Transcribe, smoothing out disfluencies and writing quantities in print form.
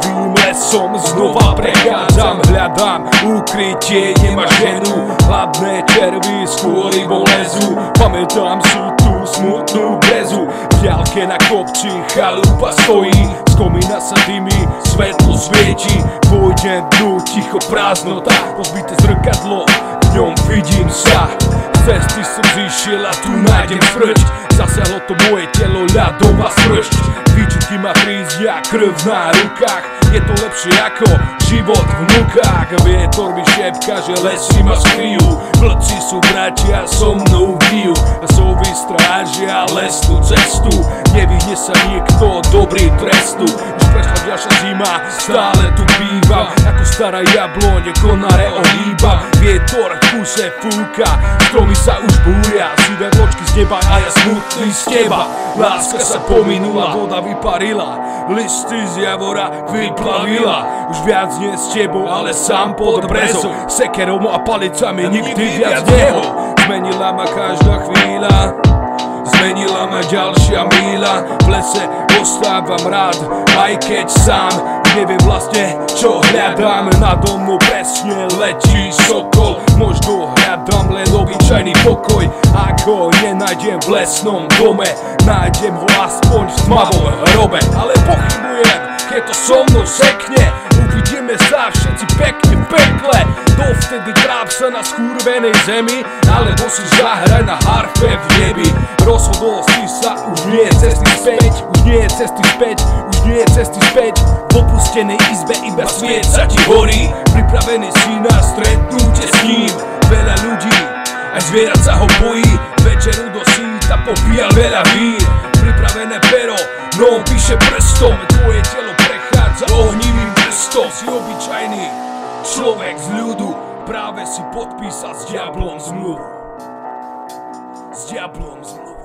Tmavým lesom znova prechádzam, hľadám ukrytie, nemá ženu. Hladné červy skôr lezu, pamätám si tú smutnú brezu. V diaľke na kopci chalupa stojí, z komína sa dymí, svetlo svieti. Pôjdem dnu, ticho prázdnota, rozbité zrkadlo, v ňom vidím sa. Z cesty som zišiel a tu nájdem smrť, zasiahlo to moje telo ľadová smršť. Výčitky ma trízia, krv na rukách, je to lepšie ako život v vnukách. Vietor mi šepka, že lesy ma skryjú, vlci sú bratia, so mnou bijú. Sovi strážia lesnú cestu, nevyhne sa niekto dobrý trestu. Už prešla ďalšia zima, stále tu bývam, ako stará jabloň, konáre ohýba. Vietor v kuse fúka, stromy sa už búria, sivé vločky z neba a ja smutný z teba. Láska sa pominula, voda vyparila, listy z javora vyplavila. Už viac nie s tebou, ale sám pod brezou, sekerom a palicami nikdy viac neho. Zmenila ma každá chvíľa, zmenila ma ďalšia míľa. V lese ostávam rád, aj keď sám neviem vlastne, čo hľadám. Nado mnou presne letí sokol, možno hľadám len obyčajný pokoj. Ak ho nenájdem v lesnom dome, nájdem ho aspoň v tmavom hrobe. Ale pochybujem, keď to so mnou sekne, uvidíme sa všetci pekne v pekle. Dovtedy tráp sa na skurvenej zemi, alebo si zahraj na harfe v nebi. Rozhodol si sa, už nie je cesty späť, už nie je cesty späť, už nie je cesty späť. V opustenej izbe iba svieca ti horí, pripravený si na stretnutie s ním. Veľa ľudí, aj zvierat sa ho bojí, večeru do síta popíjal veľa vín. Pripravené pero, no píše prstom, tvoje telo prechádza ohnivým prstom. Si obyčajný človek z ľudu, práve si podpísal s diablom zmluvu. S diablom zmluvu.